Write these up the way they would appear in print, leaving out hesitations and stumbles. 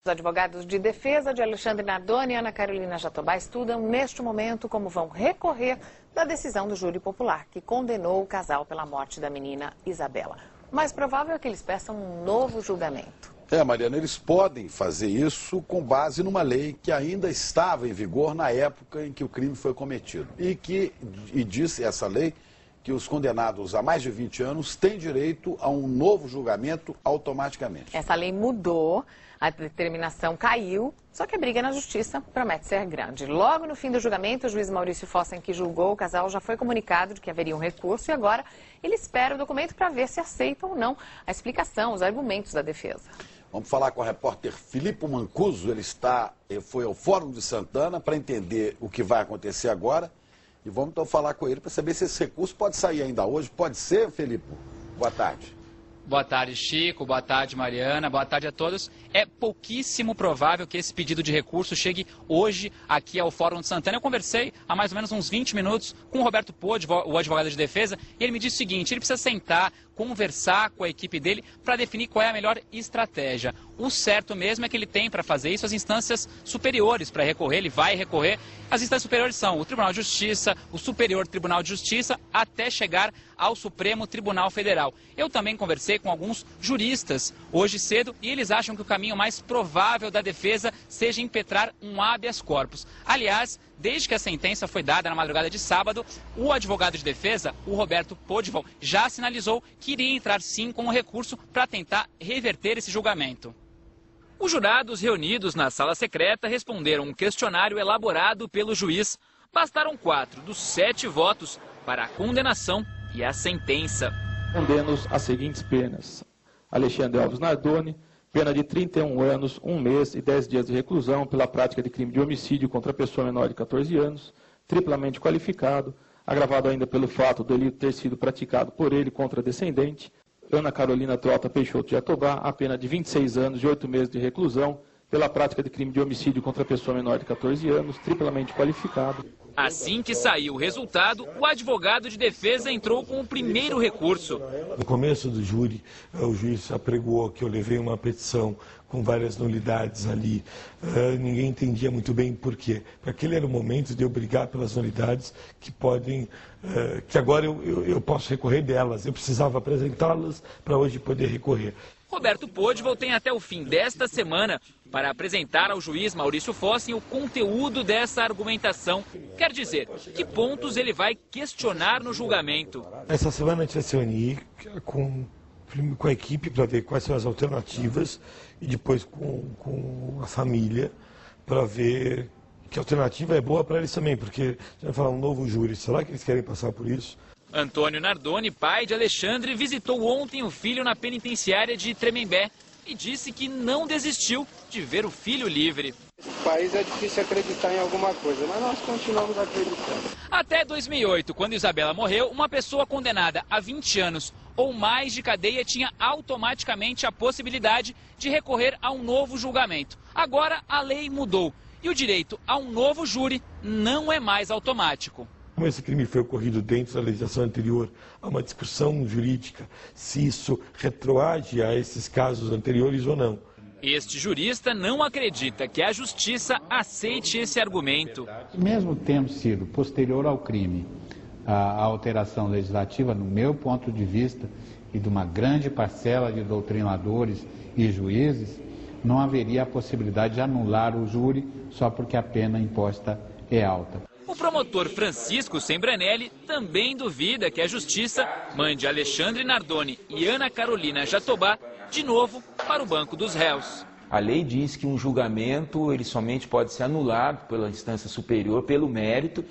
Os advogados de defesa de Alexandre Nardoni e Ana Carolina Jatobá estudam neste momento como vão recorrer da decisão do júri popular, que condenou o casal pela morte da menina Isabela. O mais provável é que eles peçam um novo julgamento. Mariana, eles podem fazer isso com base numa lei que ainda estava em vigor na época em que o crime foi cometido. E disse essa lei que os condenados a mais de 20 anos têm direito a um novo julgamento automaticamente. Essa lei mudou, a determinação caiu, só que a briga na justiça promete ser grande. Logo no fim do julgamento, o juiz Maurício Fossen, que julgou o casal, já foi comunicado de que haveria um recurso e agora ele espera o documento para ver se aceita ou não a explicação, os argumentos da defesa. Vamos falar com o repórter Filipe Mancuso, ele foi ao Fórum de Santana para entender o que vai acontecer agora. E vamos então falar com ele para saber se esse recurso pode sair ainda hoje. Pode ser, Felipe? Boa tarde. Boa tarde, Chico. Boa tarde, Mariana. Boa tarde a todos. É pouquíssimo provável que esse pedido de recurso chegue hoje aqui ao Fórum de Santana. Eu conversei há mais ou menos uns 20 minutos com o Roberto Pode, o advogado de defesa, e ele me disse o seguinte: ele precisa sentar, conversar com a equipe dele para definir qual é a melhor estratégia. O certo mesmo é que ele tem para fazer isso as instâncias superiores para recorrer, ele vai recorrer. As instâncias superiores são o Tribunal de Justiça, o Superior Tribunal de Justiça, até chegar ao Supremo Tribunal Federal. Eu também conversei com alguns juristas hoje cedo e eles acham que o caminho mais provável da defesa seja impetrar um habeas corpus. Aliás, desde que a sentença foi dada na madrugada de sábado, o advogado de defesa, o Roberto Podival, já sinalizou que iria entrar sim com um recurso para tentar reverter esse julgamento. Os jurados reunidos na sala secreta responderam um questionário elaborado pelo juiz. Bastaram 4 dos 7 votos para a condenação e a sentença. Condeno-os às seguintes penas: Alexandre Alves Nardoni, pena de 31 anos, 1 mês e 10 dias de reclusão pela prática de crime de homicídio contra pessoa menor de 14 anos, triplamente qualificado, agravado ainda pelo fato do delito ter sido praticado por ele contra a descendente. Ana Carolina Trota Peixoto de Jatobá, a pena de 26 anos e 8 meses de reclusão pela prática de crime de homicídio contra pessoa menor de 14 anos, triplamente qualificado. Assim que saiu o resultado, o advogado de defesa entrou com o primeiro recurso. No começo do júri, o juiz apregoou que eu levei uma petição com várias nulidades ali. Ninguém entendia muito bem por quê. Porque aquele era o momento de eu brigar pelas nulidades que podem, que agora eu posso recorrer delas. Eu precisava apresentá-las para hoje poder recorrer. Roberto Podival tem até o fim desta semana para apresentar ao juiz Maurício Fossen o conteúdo dessa argumentação. Quer dizer, que pontos ele vai questionar no julgamento. Essa semana a gente vai se reunir com a equipe para ver quais são as alternativas e depois com a família para ver que alternativa é boa para eles também, porque a gente vai falar um novo júri. Será que eles querem passar por isso? Antônio Nardoni, pai de Alexandre, visitou ontem o filho na penitenciária de Tremembé e disse que não desistiu de ver o filho livre. Nesse país é difícil acreditar em alguma coisa, mas nós continuamos acreditando. Até 2008, quando Isabela morreu, uma pessoa condenada a 20 anos ou mais de cadeia tinha automaticamente a possibilidade de recorrer a um novo julgamento. Agora a lei mudou e o direito a um novo júri não é mais automático. Como esse crime foi ocorrido dentro da legislação anterior, há uma discussão jurídica se isso retroage a esses casos anteriores ou não. Este jurista não acredita que a justiça aceite esse argumento. Mesmo tendo sido posterior ao crime a alteração legislativa, no meu ponto de vista, e de uma grande parcela de doutrinadores e juízes, não haveria a possibilidade de anular o júri só porque a pena imposta é alta. O promotor Francisco Sembranelli também duvida que a justiça mande Alexandre Nardoni e Ana Carolina Jatobá de novo para o banco dos réus. A lei diz que um julgamento ele somente pode ser anulado pela instância superior, pelo mérito,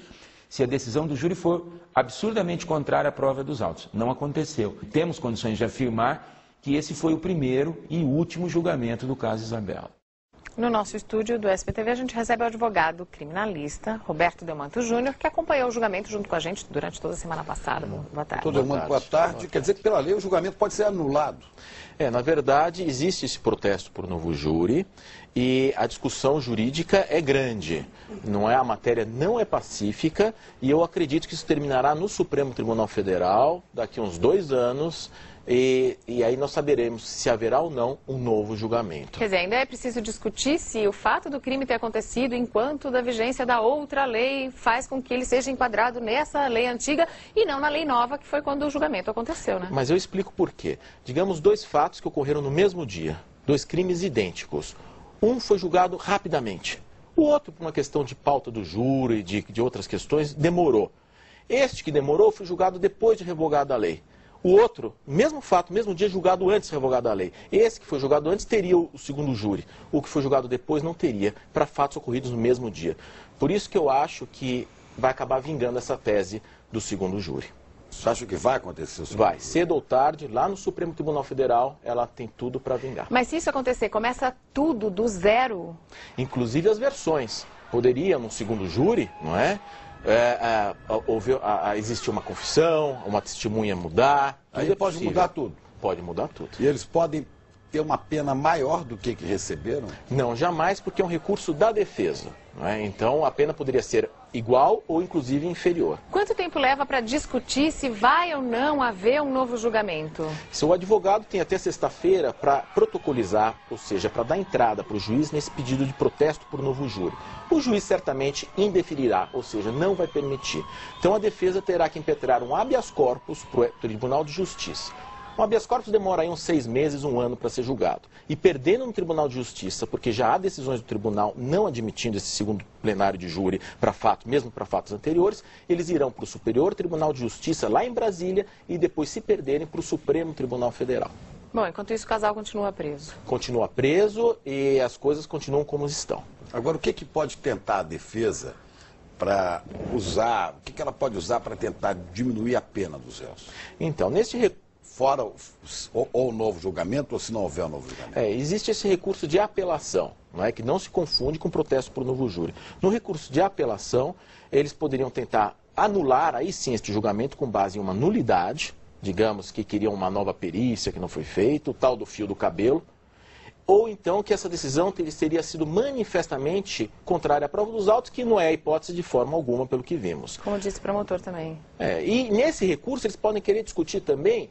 se a decisão do júri for absurdamente contrária à prova dos autos. Não aconteceu. Temos condições de afirmar que esse foi o primeiro e último julgamento do caso Isabela. No nosso estúdio do SBTV, a gente recebe o advogado criminalista Roberto Delmanto Júnior, que acompanhou o julgamento junto com a gente durante toda a semana passada. Boa tarde. Boa tarde. Quer dizer que pela lei o julgamento pode ser anulado? Na verdade, existe esse protesto por novo júri e a discussão jurídica é grande. A matéria não é pacífica e eu acredito que isso terminará no Supremo Tribunal Federal daqui a uns 2 anos. E aí nós saberemos se haverá ou não um novo julgamento. Quer dizer, ainda é preciso discutir se o fato do crime ter acontecido enquanto da vigência da outra lei faz com que ele seja enquadrado nessa lei antiga e não na lei nova, que foi quando o julgamento aconteceu, né? Mas eu explico por quê. Digamos 2 fatos que ocorreram no mesmo dia, 2 crimes idênticos. Um foi julgado rapidamente, o outro, por uma questão de pauta do júri e de outras questões, demorou. Este que demorou foi julgado depois de revogada a lei. O outro, mesmo fato, mesmo dia, julgado antes de revogada a lei. Esse que foi julgado antes teria o segundo júri. O que foi julgado depois não teria, para fatos ocorridos no mesmo dia. Por isso que eu acho que vai acabar vingando essa tese do segundo júri. Você acha que vai acontecer o segundo Vai, júri? cedo ou tarde, lá no Supremo Tribunal Federal, ela tem tudo para vingar. Mas se isso acontecer, começa tudo do zero? Inclusive as versões. Poderia, num segundo júri, não é? Existir uma confissão, uma testemunha mudar. Aí pode mudar tudo. Pode mudar tudo. E eles podem ter uma pena maior do que receberam? Não, jamais, porque é um recurso da defesa. Não é? Então a pena poderia ser igual ou inclusive inferior. Quanto tempo leva para discutir se vai ou não haver um novo julgamento? Seu advogado tem até sexta-feira para protocolizar, ou seja, para dar entrada para o juiz nesse pedido de protesto por novo júri. O juiz certamente indeferirá, ou seja, não vai permitir. Então a defesa terá que impetrar um habeas corpus para o Tribunal de Justiça. Um habeas corpus demora aí uns 6 meses, 1 ano para ser julgado. E perdendo no Tribunal de Justiça, porque já há decisões do tribunal não admitindo esse segundo plenário de júri para fato, mesmo para fatos anteriores, eles irão para o Superior Tribunal de Justiça lá em Brasília e depois, se perderem, para o Supremo Tribunal Federal. Bom, enquanto isso o casal continua preso. Continua preso e as coisas continuam como estão. Agora, o que pode tentar a defesa para usar, o que ela pode usar para tentar diminuir a pena dos réus? Então, neste recurso, fora ou o novo julgamento, ou se não houver o novo julgamento? Existe esse recurso de apelação, não é? Que não se confunde com protesto por novo júri. No recurso de apelação, eles poderiam tentar anular, aí sim, este julgamento com base em uma nulidade, digamos que queriam uma nova perícia que não foi feita, o tal do fio do cabelo, ou então que essa decisão teria sido manifestamente contrária à prova dos autos, que não é a hipótese de forma alguma, pelo que vimos. Como disse o promotor também. E nesse recurso eles podem querer discutir também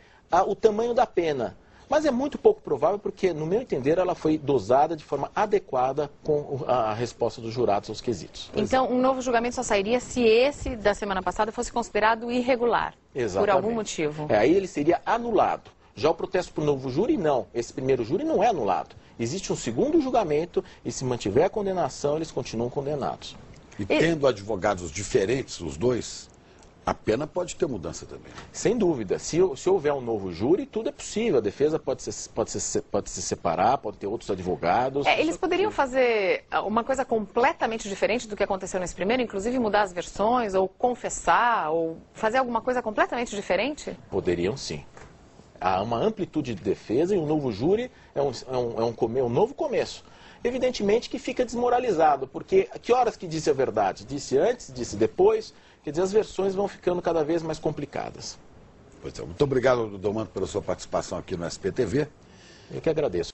o tamanho da pena. Mas é muito pouco provável porque, no meu entender, ela foi dosada de forma adequada com a resposta dos jurados aos quesitos. Então, um novo julgamento só sairia se esse da semana passada fosse considerado irregular. Exatamente. Por algum motivo. Aí ele seria anulado. Já o protesto por novo júri, não. Esse primeiro júri não é anulado. Existe um segundo julgamento e, se mantiver a condenação, eles continuam condenados. E tendo advogados diferentes, os dois, a pena pode ter mudança também. Sem dúvida. Se houver um novo júri, tudo é possível. A defesa pode se separar, pode ter outros advogados. Eles poderiam fazer uma coisa completamente diferente do que aconteceu nesse primeiro, inclusive mudar as versões, ou confessar, ou fazer alguma coisa completamente diferente? Poderiam, sim. Há uma amplitude de defesa e um novo júri é um novo começo. Evidentemente que fica desmoralizado, porque que horas que disse a verdade? Disse antes, disse depois, quer dizer, as versões vão ficando cada vez mais complicadas. Pois é, muito obrigado, Domando, pela sua participação aqui no SPTV. Eu que agradeço.